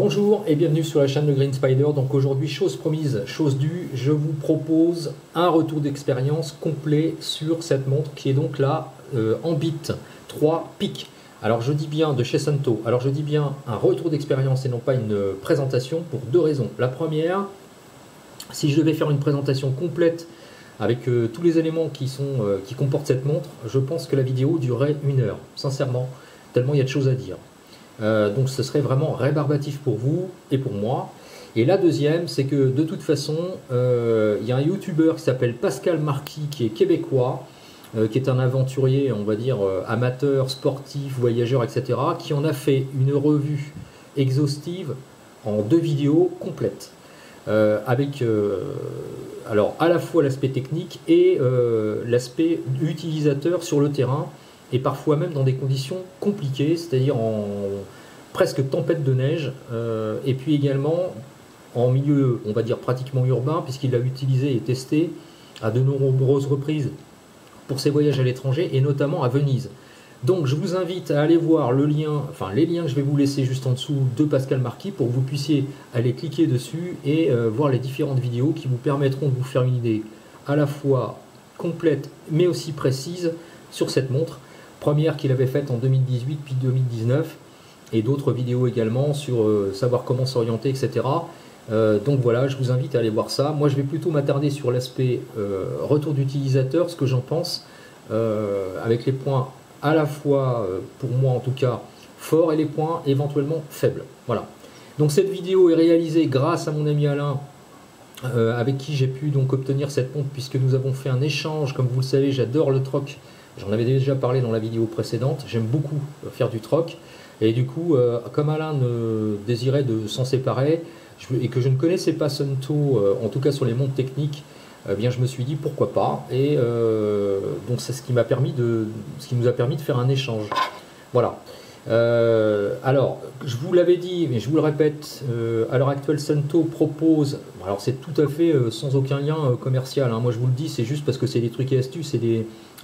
Bonjour et bienvenue sur la chaîne de Green Spider. Donc aujourd'hui, chose promise, chose due, je vous propose un retour d'expérience complet sur cette montre qui est donc la Ambit 3 Peak. Alors je dis bien de chez Suunto, alors je dis bien un retour d'expérience et non pas une présentation pour deux raisons. La première, si je devais faire une présentation complète avec tous les éléments qui comportent cette montre, je pense que la vidéo durerait 1 heure, sincèrement, tellement il y a de choses à dire. Donc ce serait vraiment rébarbatif pour vous et pour moi. Et la deuxième, c'est que de toute façon, il y a un youtubeur qui s'appelle Pascal Marquis, qui est québécois, qui est un aventurier, on va dire, amateur, sportif, voyageur, etc., qui en a fait une revue exhaustive en 2 vidéos complètes, avec alors à la fois l'aspect technique et l'aspect utilisateur sur le terrain, et parfois même dans des conditions compliquées, c'est-à-dire en presque tempête de neige, et puis également en milieu, on va dire, pratiquement urbain, puisqu'il l'a utilisé et testé à de nombreuses reprises pour ses voyages à l'étranger, et notamment à Venise. Donc je vous invite à aller voir le lien, enfin les liens que je vais vous laisser juste en dessous de Pascal Marquis, pour que vous puissiez aller cliquer dessus et voir les différentes vidéos qui vous permettront de vous faire une idée à la fois complète mais aussi précise sur cette montre. Première qu'il avait faite en 2018 puis 2019, et d'autres vidéos également sur savoir comment s'orienter, etc. Donc voilà, je vous invite à aller voir ça. Moi je vais plutôt m'attarder sur l'aspect retour d'utilisateur, ce que j'en pense, avec les points à la fois, pour moi en tout cas, forts, et les points éventuellement faibles. Voilà. Donc cette vidéo est réalisée grâce à mon ami Alain, avec qui j'ai pu donc obtenir cette montre, puisque nous avons fait un échange. Comme vous le savez, j'adore le troc. J'en avais déjà parlé dans la vidéo précédente, j'aime beaucoup faire du troc, et du coup, comme Alain désirait de s'en séparer, et que je ne connaissais pas Suunto, en tout cas sur les montres techniques, bien je me suis dit pourquoi pas, et donc c'est ce qui nous a permis de faire un échange. Voilà. Alors, je vous l'avais dit, mais je vous le répète, à l'heure actuelle, Suunto propose, alors c'est tout à fait sans aucun lien commercial, hein, moi je vous le dis, c'est juste parce que c'est des trucs et astuces,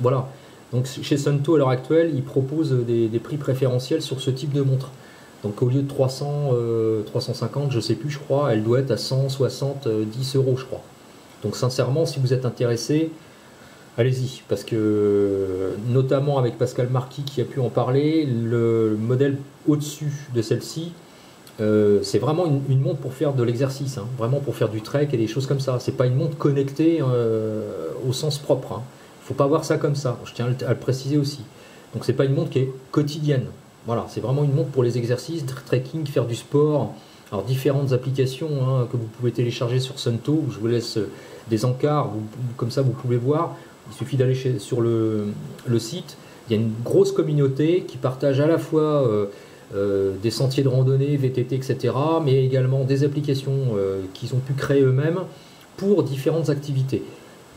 voilà. Donc chez Suunto à l'heure actuelle, ils proposent des prix préférentiels sur ce type de montre. Donc au lieu de 300, 350, je sais plus, je crois, elle doit être à 170 €, je crois. Donc sincèrement, si vous êtes intéressé, allez-y, parce que notamment avec Pascal Marquis qui a pu en parler, le modèle au-dessus de celle-ci, c'est vraiment une montre pour faire de l'exercice, hein, vraiment pour faire du trek et des choses comme ça. C'est pas une montre connectée au sens propre, hein. Faut pas voir ça comme ça, je tiens à le préciser aussi. Donc c'est pas une montre qui est quotidienne. Voilà, c'est vraiment une montre pour les exercices, trekking, faire du sport. Alors différentes applications, hein, que vous pouvez télécharger sur Suunto. Je vous laisse des encarts, comme ça vous pouvez voir. Il suffit d'aller sur le site. Il y a une grosse communauté qui partage à la fois des sentiers de randonnée, VTT, etc., mais également des applications qu'ils ont pu créer eux-mêmes pour différentes activités.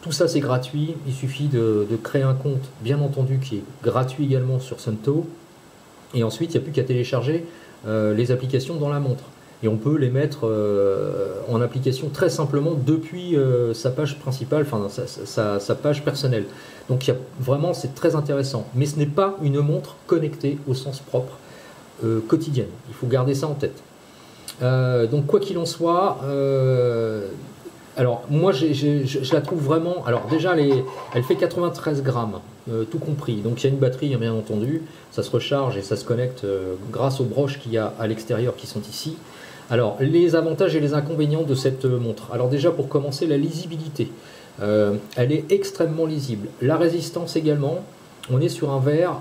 Tout ça c'est gratuit, il suffit de créer un compte, bien entendu, qui est gratuit également sur Suunto, et ensuite il n'y a plus qu'à télécharger les applications dans la montre, et on peut les mettre en application très simplement depuis sa page principale, enfin sa page personnelle. Donc vraiment c'est très intéressant, mais ce n'est pas une montre connectée au sens propre, quotidienne, il faut garder ça en tête. Donc quoi qu'il en soit, alors moi je la trouve vraiment, alors déjà elle fait 93 grammes, tout compris, donc il y a une batterie bien entendu, ça se recharge et ça se connecte grâce aux broches qu'il y a à l'extérieur qui sont ici. Alors les avantages et les inconvénients de cette montre, alors déjà pour commencer, la lisibilité, elle est extrêmement lisible, la résistance également, on est sur un verre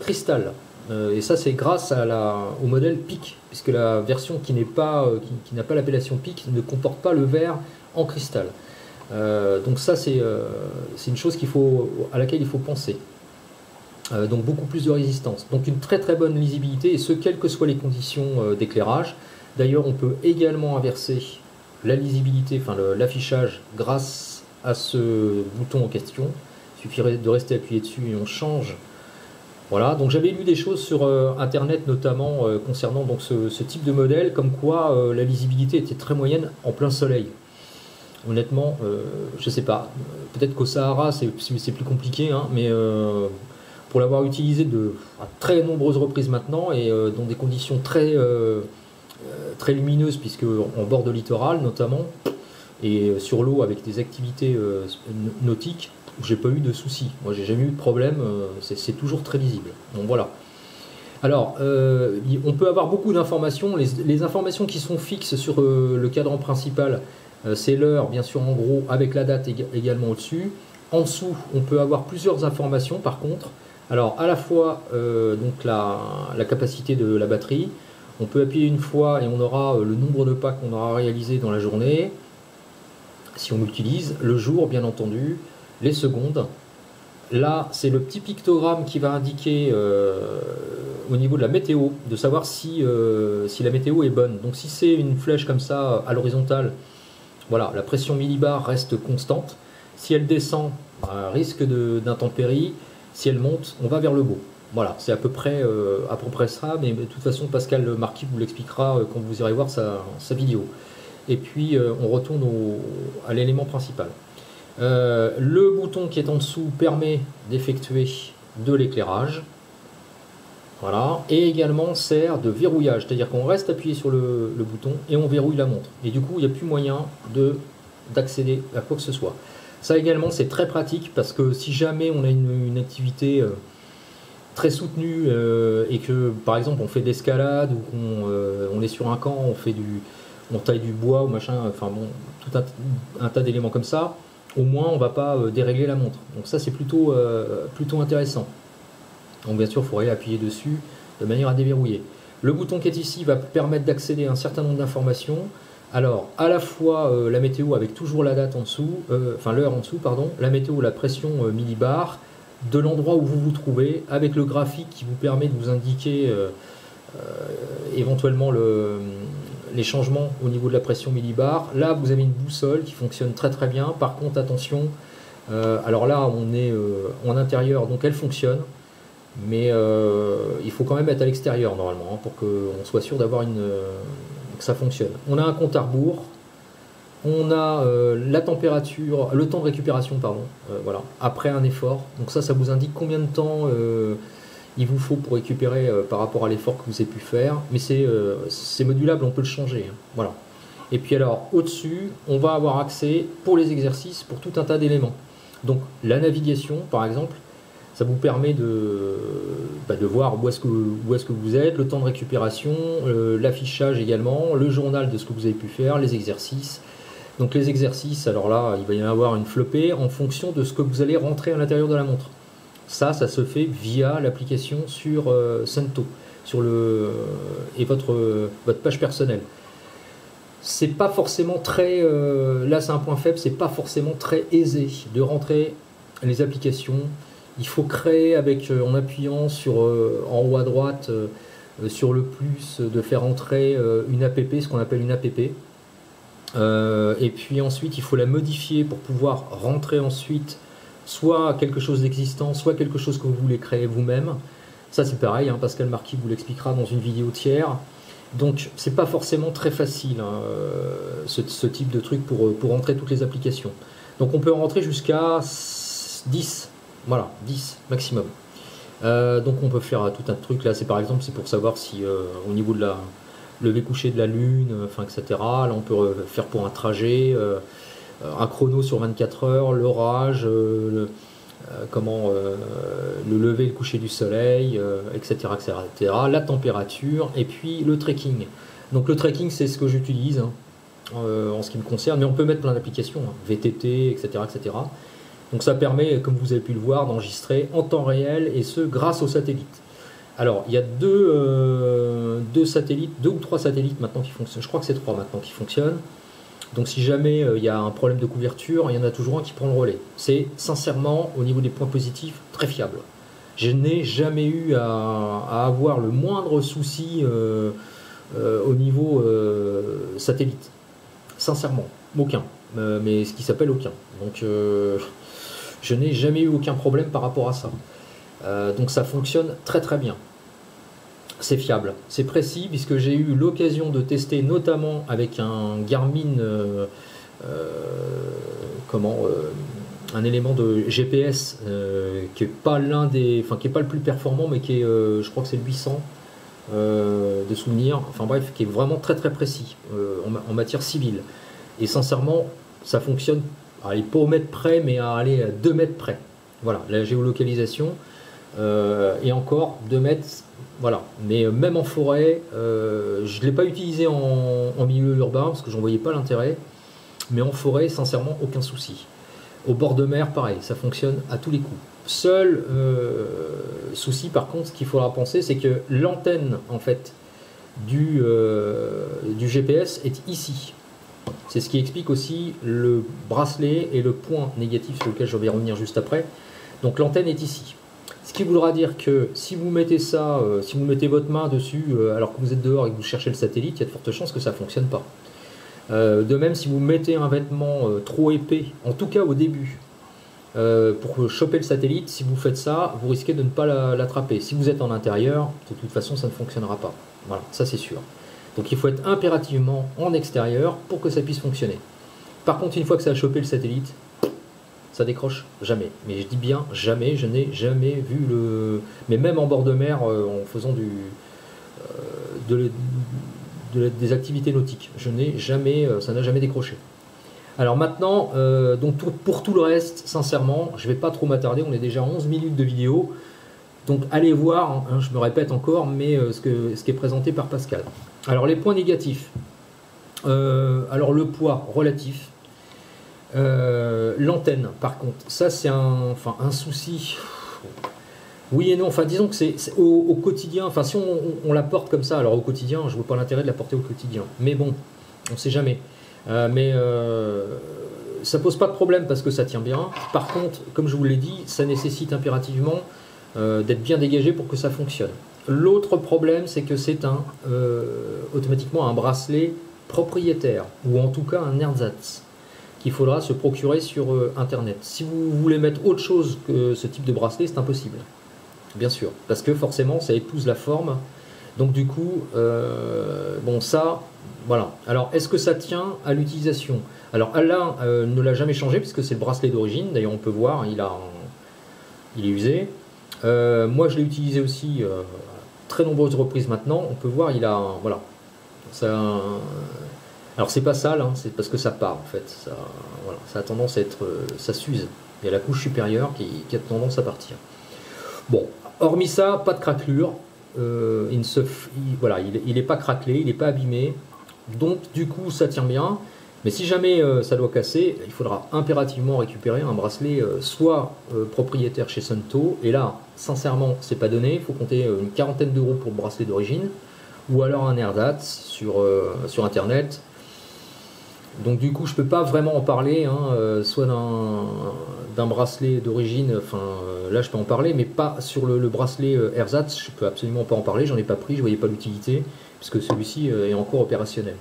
cristal, et ça c'est grâce au modèle Peak, puisque la version qui n'a pas l'appellation Peak ne comporte pas le verre en cristal. Donc ça c'est une chose à laquelle il faut penser. Donc beaucoup plus de résistance. Donc une très très bonne lisibilité, et ce quelles que soient les conditions d'éclairage. D'ailleurs on peut également inverser la lisibilité, enfin l'affichage, grâce à ce bouton en question. Il suffirait de rester appuyé dessus et on change. Voilà, donc j'avais lu des choses sur internet notamment concernant donc ce type de modèle, comme quoi la lisibilité était très moyenne en plein soleil. Honnêtement, je sais pas, peut-être qu'au Sahara c'est plus compliqué, hein, mais pour l'avoir utilisé à très nombreuses reprises maintenant, et dans des conditions très très lumineuse, puisque en bord de littoral notamment, et sur l'eau avec des activités nautiques, j'ai pas eu de soucis. Moi, j'ai jamais eu de problème, c'est toujours très visible. Donc voilà. Alors, on peut avoir beaucoup d'informations. Les informations qui sont fixes sur le cadran principal, c'est l'heure, bien sûr, en gros, avec la date également au-dessus. En dessous, on peut avoir plusieurs informations, par contre. Alors, à la fois, donc la capacité de la batterie. On peut appuyer une fois et on aura le nombre de pas qu'on aura réalisé dans la journée, si on l'utilise. Le jour, bien entendu, les secondes. Là, c'est le petit pictogramme qui va indiquer au niveau de la météo, de savoir si la météo est bonne. Donc si c'est une flèche comme ça à l'horizontale, voilà, la pression millibar reste constante. Si elle descend, risque d'intempéries. Si elle monte, on va vers le beau. Voilà, c'est à peu près ça, mais de toute façon, Pascal Marquis vous l'expliquera quand vous irez voir sa vidéo. Et puis, on retourne à l'élément principal. Le bouton qui est en dessous permet d'effectuer de l'éclairage. Voilà, et également sert de verrouillage, c'est-à-dire qu'on reste appuyé sur le bouton et on verrouille la montre. Et du coup, il n'y a plus moyen d'accéder à quoi que ce soit. Ça également, c'est très pratique parce que si jamais on a une activité très soutenue et que, par exemple, on fait de l'escalade ou qu'on est sur un camp, on taille du bois ou machin, enfin bon, tout un tas d'éléments comme ça, au moins on ne va pas dérégler la montre. Donc ça, c'est plutôt intéressant. Donc bien sûr, il faudrait appuyer dessus de manière à déverrouiller. Le bouton qui est ici va permettre d'accéder à un certain nombre d'informations. Alors, à la fois la météo avec toujours la date en dessous, enfin l'heure en dessous, pardon, la météo, la pression millibar, de l'endroit où vous vous trouvez, avec le graphique qui vous permet de vous indiquer éventuellement les changements au niveau de la pression millibar. Là, vous avez une boussole qui fonctionne très très bien. Par contre, attention, alors là, on est en intérieur, donc elle fonctionne. Mais il faut quand même être à l'extérieur normalement pour qu'on soit sûr d'avoir que ça fonctionne. On a un compte à rebours, on a la température, le temps de récupération, pardon, voilà, après un effort. Donc ça vous indique combien de temps il vous faut pour récupérer par rapport à l'effort que vous avez pu faire. Mais c'est modulable, on peut le changer. Hein, voilà. Et puis alors au-dessus, on va avoir accès pour les exercices, pour tout un tas d'éléments. Donc la navigation, par exemple. Ça vous permet de voir où est-ce que vous êtes, le temps de récupération, l'affichage également, le journal de ce que vous avez pu faire, les exercices. Donc les exercices, alors là, il va y en avoir une flopée en fonction de ce que vous allez rentrer à l'intérieur de la montre. Ça se fait via l'application sur Suunto et votre page personnelle. C'est pas forcément très... là, c'est un point faible, c'est pas forcément très aisé de rentrer les applications. Il faut créer en appuyant en haut à droite sur le plus, de faire entrer une app, ce qu'on appelle une app. Et puis ensuite, il faut la modifier pour pouvoir rentrer ensuite soit quelque chose d'existant, soit quelque chose que vous voulez créer vous-même. Ça, c'est pareil, hein, Pascal Marquis vous l'expliquera dans une vidéo tiers. Donc, c'est pas forcément très facile, hein, ce type de truc pour rentrer toutes les applications. Donc, on peut rentrer jusqu'à 10. Voilà, 10 maximum. Donc on peut faire tout un truc. Là, c'est par exemple, c'est pour savoir si au niveau de la lever coucher de la lune, enfin, etc. Là, on peut faire pour un trajet, un chrono sur 24 heures, l'orage, le lever et le coucher du soleil, etc., etc. La température et puis le trekking. Donc le trekking, c'est ce que j'utilise hein, en ce qui me concerne, mais on peut mettre plein d'applications, hein, VTT, etc., etc. Donc ça permet, comme vous avez pu le voir, d'enregistrer en temps réel et ce grâce aux satellites. Alors il y a deux satellites, 2 ou 3 satellites maintenant qui fonctionnent. Je crois que c'est 3 maintenant qui fonctionnent. Donc si jamais il y a un problème de couverture, il y en a toujours un qui prend le relais. C'est sincèrement, au niveau des points positifs, très fiable. Je n'ai jamais eu à avoir le moindre souci au niveau satellite. Sincèrement, aucun. Mais ce qui s'appelle aucun. Donc je n'ai jamais eu aucun problème par rapport à ça. Donc ça fonctionne très très bien. C'est fiable, c'est précis, puisque j'ai eu l'occasion de tester notamment avec un Garmin, un élément de GPS qui est pas qui est pas le plus performant, mais qui est, je crois que c'est le 800, de souvenirs, enfin bref, qui est vraiment très très précis en matière civile. Et sincèrement, ça fonctionne, allez, pas au mètre près, mais à aller à 2 mètres près. Voilà, la géolocalisation, et encore 2 mètres, voilà. Mais même en forêt, je ne l'ai pas utilisé en milieu urbain, parce que j'en voyais pas l'intérêt, mais en forêt, sincèrement, aucun souci. Au bord de mer, pareil, ça fonctionne à tous les coups. Seul souci, par contre, ce qu'il faudra penser, c'est que l'antenne, en fait, du GPS est ici. C'est ce qui explique aussi le bracelet et le point négatif sur lequel je vais revenir juste après. Donc l'antenne est ici. Ce qui voudra dire que si vous mettez ça, si vous mettez votre main dessus alors que vous êtes dehors et que vous cherchez le satellite, il y a de fortes chances que ça ne fonctionne pas. De même, si vous mettez un vêtement trop épais, en tout cas au début, pour choper le satellite, si vous faites ça, vous risquez de ne pas l'attraper. Si vous êtes en intérieur, de toute façon, ça ne fonctionnera pas. Voilà, ça c'est sûr. Donc il faut être impérativement en extérieur pour que ça puisse fonctionner. Par contre, une fois que ça a chopé le satellite, ça décroche jamais. Mais je dis bien jamais, je n'ai jamais vu le... Mais même en bord de mer, en faisant des activités nautiques, je n'ai jamais, ça n'a jamais décroché. Alors maintenant, donc pour tout le reste, sincèrement, je ne vais pas trop m'attarder, on est déjà à 11 minutes de vidéo. Donc allez voir, hein, je me répète encore, mais ce qui est présenté par Pascal. Alors les points négatifs. Alors le poids relatif. L'antenne, par contre, ça c'est un souci. Oui et non, enfin disons que c'est au quotidien, enfin si on la porte comme ça, alors au quotidien, je ne vois pas l'intérêt de la porter au quotidien. Mais bon, on ne sait jamais. Ça pose pas de problème parce que ça tient bien. Par contre, comme je vous l'ai dit, ça nécessite impérativement d'être bien dégagé pour que ça fonctionne. L'autre problème, c'est que c'est automatiquement un bracelet propriétaire, ou en tout cas un ersatz, qu'il faudra se procurer sur Internet. Si vous voulez mettre autre chose que ce type de bracelet, c'est impossible, bien sûr, parce que forcément, ça épouse la forme. Donc du coup, bon ça, voilà. Alors, est-ce que ça tient à l'utilisation? Alors Alain ne l'a jamais changé, puisque c'est le bracelet d'origine. D'ailleurs, on peut voir, il est usé. Moi, je l'ai utilisé aussi très nombreuses reprises maintenant. On peut voir, il a, voilà. Ça, alors c'est pas sale, hein, c'est parce que ça part en fait. Ça, voilà, ça a tendance à être, ça s'use. Il y a la couche supérieure qui a tendance à partir. Bon, hormis ça, pas de craquelure. Voilà, il n'est pas craquelé, il n'est pas abîmé. Donc du coup, ça tient bien. Mais si jamais ça doit casser, il faudra impérativement récupérer un bracelet soit propriétaire chez Suunto, et là, sincèrement, c'est pas donné, il faut compter une quarantaine d'euros pour le bracelet d'origine, ou alors un ersatz sur Internet. Donc du coup, je peux pas vraiment en parler, hein, soit d'un bracelet d'origine, enfin là je peux en parler, mais pas sur le bracelet ersatz, je peux absolument pas en parler, j'en ai pas pris, je voyais pas l'utilité, puisque celui-ci est encore opérationnel.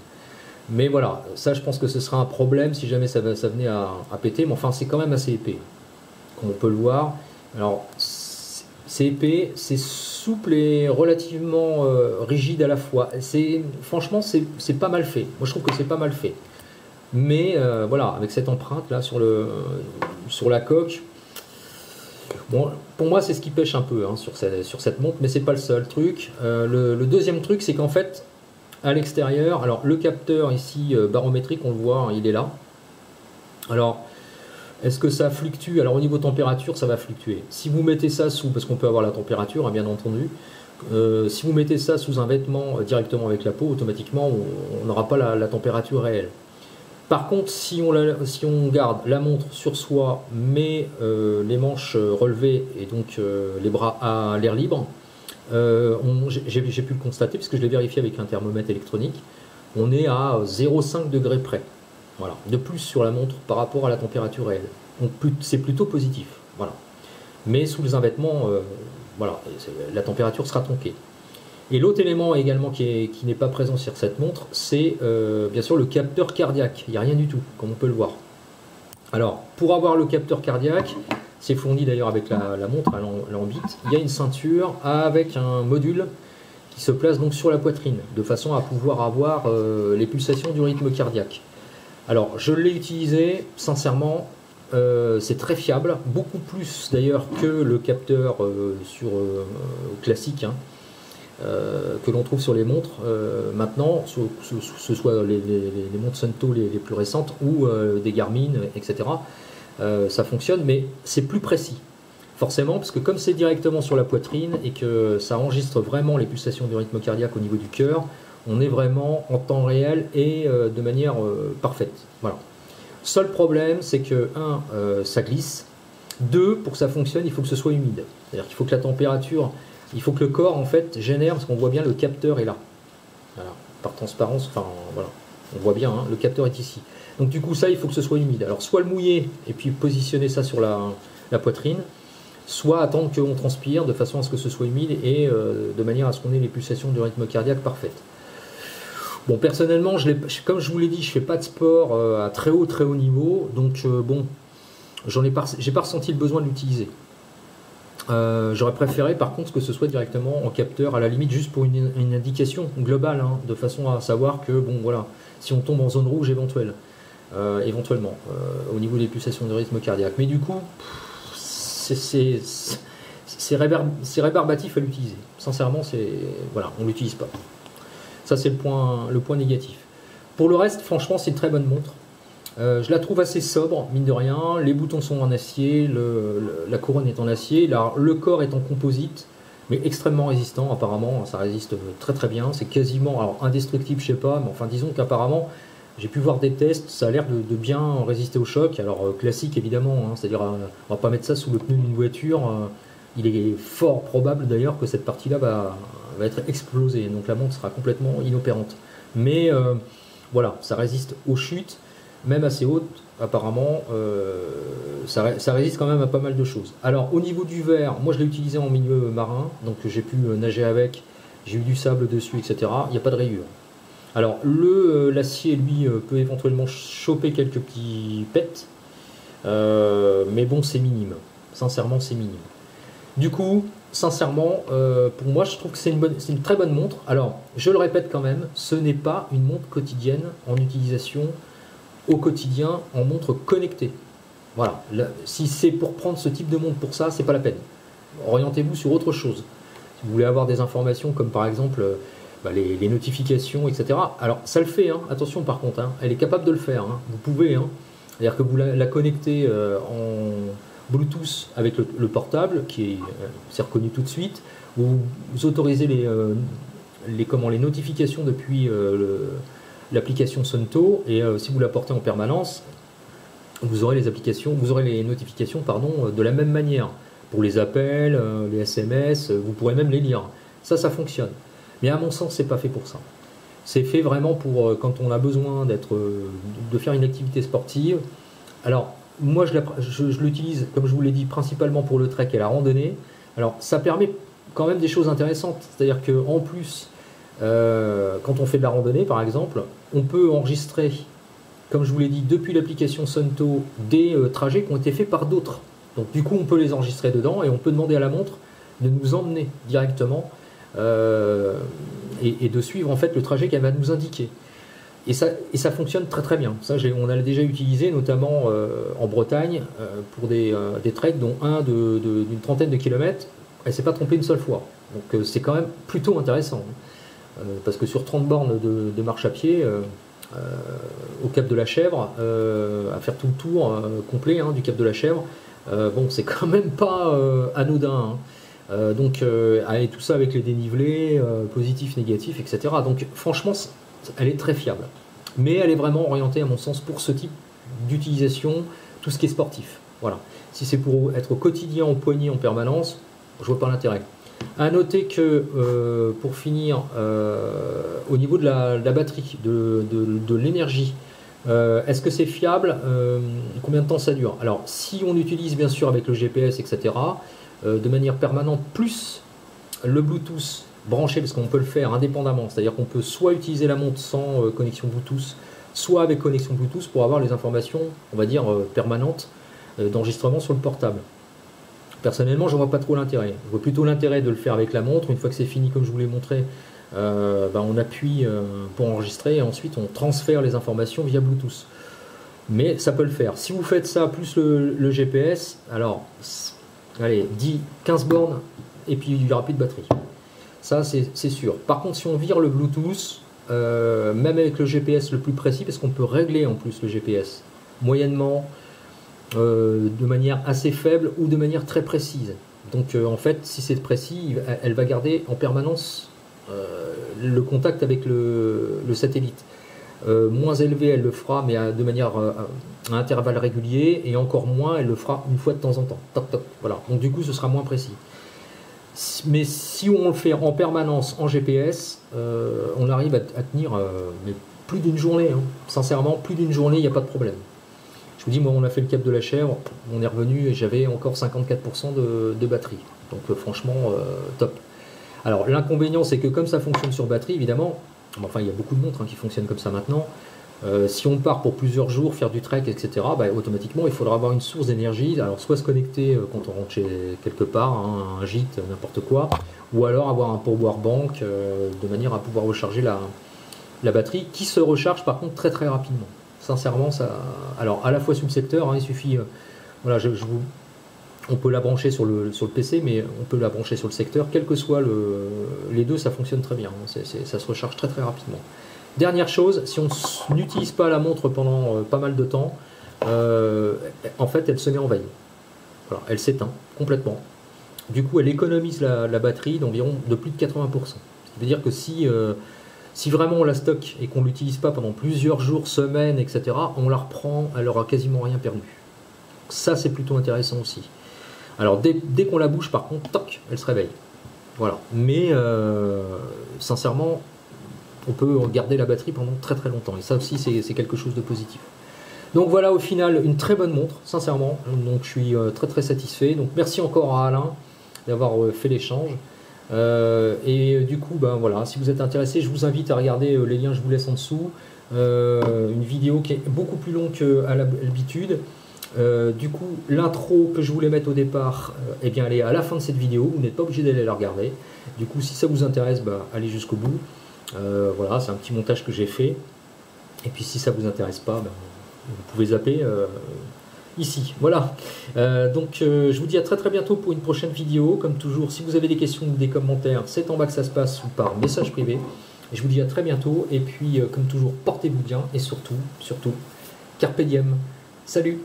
Mais voilà, ça je pense que ce sera un problème si jamais ça venait à péter, mais enfin c'est quand même assez épais, comme on peut le voir. Alors c'est épais, c'est souple et relativement rigide à la fois. Franchement c'est pas mal fait, moi je trouve que c'est pas mal fait. Mais voilà, avec cette empreinte là sur la coque, bon, pour moi c'est ce qui pêche un peu hein, sur cette montre, mais c'est pas le seul truc. Le deuxième truc, c'est qu'en fait, à l'extérieur, alors le capteur ici barométrique, on le voit, hein, il est là. Alors, est-ce que ça fluctue? Alors au niveau température, ça va fluctuer. Si vous mettez ça sous, parce qu'on peut avoir la température, hein, bien entendu, si vous mettez ça sous un vêtement directement avec la peau, automatiquement, on n'aura pas la température réelle. Par contre, si on garde la montre sur soi, mais les manches relevées et donc les bras à l'air libre, j'ai pu le constater puisque je l'ai vérifié avec un thermomètre électronique, on est à 0,5 degrés près. Voilà, de plus sur la montre par rapport à la température réelle. Donc c'est plutôt positif. Voilà. Mais sous un vêtement, voilà, la température sera tronquée. Et l'autre élément également qui n'est pas présent sur cette montre, c'est bien sûr le capteur cardiaque. Il n'y a rien du tout, comme on peut le voir. Alors, pour avoir le capteur cardiaque, c'est fourni d'ailleurs avec la montre, elle en bit, il y a une ceinture avec un module qui se place donc sur la poitrine, de façon à pouvoir avoir les pulsations du rythme cardiaque. Alors, je l'ai utilisé, sincèrement, c'est très fiable, beaucoup plus d'ailleurs que le capteur classique, hein. que l'on trouve sur les montres maintenant, ce soit les montres Sunto les plus récentes ou des Garmin, etc. Ça fonctionne, mais c'est plus précis. Forcément, parce que comme c'est directement sur la poitrine et que ça enregistre vraiment les pulsations du rythme cardiaque au niveau du cœur, on est vraiment en temps réel et de manière parfaite. Voilà. Seul problème, c'est que, ça glisse. 2, pour que ça fonctionne, il faut que ce soit humide. C'est-à-dire qu'il faut que la température, il faut que le corps, en fait, génère, parce qu'on voit bien le capteur est là. Voilà. Par transparence, enfin, voilà. On voit bien, hein, le capteur est ici. Donc du coup, ça, il faut que ce soit humide. Alors, soit le mouiller et puis positionner ça sur la poitrine, soit attendre qu'on transpire de façon à ce que ce soit humide et de manière à ce qu'on ait les pulsations du rythme cardiaque parfaites. Bon, personnellement, comme je vous l'ai dit, je ne fais pas de sport à très haut niveau, donc bon, j'ai pas ressenti le besoin de l'utiliser. J'aurais préféré par contre que ce soit directement en capteur, à la limite juste pour une indication globale, hein, de façon à savoir que, bon voilà, si on tombe en zone rouge éventuellement, au niveau des pulsations de rythme cardiaque. Mais du coup, c'est rébarbatif à l'utiliser. Sincèrement, voilà, on ne l'utilise pas. Ça, c'est le point négatif. Pour le reste, franchement, c'est une très bonne montre. Je la trouve assez sobre, mine de rien. Les boutons sont en acier, la couronne est en acier. Le corps est en composite, mais extrêmement résistant, apparemment. Ça résiste très très bien. C'est quasiment, alors indestructible, je sais pas, mais enfin, disons qu'apparemment, j'ai pu voir des tests, ça a l'air de bien résister au choc. Alors, classique, évidemment, hein, c'est-à-dire, on va pas mettre ça sous le pneu d'une voiture. Il est fort probable d'ailleurs que cette partie-là va être explosée, donc la montre sera complètement inopérante. Mais voilà, ça résiste aux chutes, même assez hautes, apparemment, ça résiste quand même à pas mal de choses. Alors au niveau du verre, moi je l'ai utilisé en milieu marin, donc j'ai pu nager avec, j'ai eu du sable dessus, etc. Il n'y a pas de rayures. Alors l'acier, lui, peut éventuellement choper quelques petits pets, mais bon, c'est minime. Sincèrement, c'est minime. Du coup, sincèrement, pour moi, je trouve que c'est une très bonne montre. Alors, je le répète quand même, ce n'est pas une montre quotidienne en utilisation au quotidien en montre connectée. Voilà. Si c'est pour prendre ce type de montre pour ça, c'est pas la peine. Orientez-vous sur autre chose. Si vous voulez avoir des informations comme par exemple les notifications, etc. Alors, ça le fait, hein. Attention par contre, hein. Elle est capable de le faire. Hein. Vous pouvez, hein. C'est-à-dire que vous la connectez en Bluetooth avec le portable, qui s'est reconnu tout de suite. Vous autorisez les notifications depuis l'application Sunto, et si vous la portez en permanence, vous aurez les notifications, de la même manière. Pour les appels, les SMS, vous pourrez même les lire. Ça fonctionne. Mais à mon sens, c'est pas fait pour ça. C'est fait vraiment pour quand on a besoin de faire une activité sportive. Alors, moi, je l'utilise, comme je vous l'ai dit, principalement pour le trek et la randonnée. Alors, ça permet quand même des choses intéressantes. C'est-à-dire qu'en plus, quand on fait de la randonnée, par exemple, on peut enregistrer, comme je vous l'ai dit, depuis l'application Sunto, des trajets qui ont été faits par d'autres. Donc, du coup, on peut les enregistrer dedans et on peut demander à la montre de nous emmener directement et de suivre en fait le trajet qu'elle va nous indiquer. Et ça fonctionne très très bien. Ça, on a déjà utilisé notamment en Bretagne pour des treks, dont un d'une trentaine de kilomètres. Elle ne s'est pas trompée une seule fois. Donc c'est quand même plutôt intéressant. Parce que sur 30 bornes de marche à pied, au Cap de la Chèvre, à faire tout le tour complet du Cap de la Chèvre, bon, c'est quand même pas anodin. Et tout ça avec les dénivelés, positifs, négatifs, etc. Donc franchement, elle est très fiable. Mais elle est vraiment orientée, à mon sens, pour ce type d'utilisation, tout ce qui est sportif. Voilà. Si c'est pour être au quotidien, au poignet, en permanence, je vois pas l'intérêt. À noter que, pour finir, au niveau de la batterie, de l'énergie, est-ce que c'est fiable? Combien de temps ça dure? Alors, si on utilise bien sûr avec le GPS, etc., de manière permanente, plus le Bluetooth branché, parce qu'on peut le faire indépendamment, c'est-à-dire qu'on peut soit utiliser la montre sans connexion Bluetooth, soit avec connexion Bluetooth pour avoir les informations, on va dire, permanentes d'enregistrement sur le portable. Personnellement, je ne vois pas trop l'intérêt. Je vois plutôt l'intérêt de le faire avec la montre. Une fois que c'est fini, comme je vous l'ai montré, on appuie pour enregistrer et ensuite on transfère les informations via Bluetooth. Mais ça peut le faire. Si vous faites ça plus le GPS, alors allez, 15 bornes et puis il n'y aura plus de batterie. Ça, c'est sûr. Par contre, si on vire le Bluetooth, même avec le GPS le plus précis, parce qu'on peut régler en plus le GPS, moyennement, de manière assez faible ou de manière très précise. Donc en fait, si c'est précis, elle va garder en permanence le contact avec le satellite. Moins élevé, elle le fera, mais de manière à intervalles réguliers, et encore moins, elle le fera une fois de temps en temps. Toc, toc, voilà. Donc du coup, ce sera moins précis. Mais si on le fait en permanence en GPS, on arrive à tenir mais plus d'une journée. Hein. Sincèrement, plus d'une journée, il n'y a pas de problème. Je vous dis, moi, on a fait le cap de la Chèvre, on est revenu et j'avais encore 54% de batterie. Donc franchement, top. Alors l'inconvénient, c'est que comme ça fonctionne sur batterie, évidemment, enfin il y a beaucoup de montres qui fonctionnent comme ça maintenant, si on part pour plusieurs jours, faire du trek, etc., bah, automatiquement il faudra avoir une source d'énergie, alors soit se connecter quand on rentre chez quelque part, hein, un gîte, n'importe quoi, ou alors avoir un power bank de manière à pouvoir recharger la batterie, qui se recharge par contre très très rapidement. Sincèrement, ça. Alors à la fois sur le secteur, hein, il suffit. Voilà, on peut la brancher sur le PC, mais on peut la brancher sur le secteur, quel que soit les deux, ça fonctionne très bien. Hein, ça se recharge très très rapidement. Dernière chose, si on n'utilise pas la montre pendant pas mal de temps, en fait, elle se met en veille. Voilà, elle s'éteint complètement. Du coup, elle économise la batterie d'environ de plus de 80%. Ce qui veut dire que si vraiment on la stocke et qu'on ne l'utilise pas pendant plusieurs jours, semaines, etc., on la reprend, elle n'aura quasiment rien perdu. Ça, c'est plutôt intéressant aussi. Alors, dès qu'on la bouge, par contre, toc, elle se réveille. Voilà. Mais, sincèrement, on peut garder la batterie pendant très très longtemps. Et ça aussi, c'est quelque chose de positif. Donc voilà, au final, une très bonne montre, sincèrement. Donc, je suis très très satisfait. Donc, merci encore à Alain d'avoir fait l'échange. Et du coup, ben voilà, si vous êtes intéressé, je vous invite à regarder les liens que je vous laisse en dessous. Une vidéo qui est beaucoup plus longue qu'à l'habitude. Du coup, l'intro que je voulais mettre au départ, eh bien, elle est à la fin de cette vidéo. Vous n'êtes pas obligé d'aller la regarder. Du coup, si ça vous intéresse, bah, allez jusqu'au bout. Voilà, c'est un petit montage que j'ai fait. Et puis, si ça vous intéresse pas, bah, vous pouvez zapper ici. Voilà. Donc, je vous dis à très très bientôt pour une prochaine vidéo. Comme toujours, si vous avez des questions ou des commentaires, c'est en bas que ça se passe ou par message privé. Et je vous dis à très bientôt. Et puis, comme toujours, portez-vous bien et surtout, carpe diem. Salut!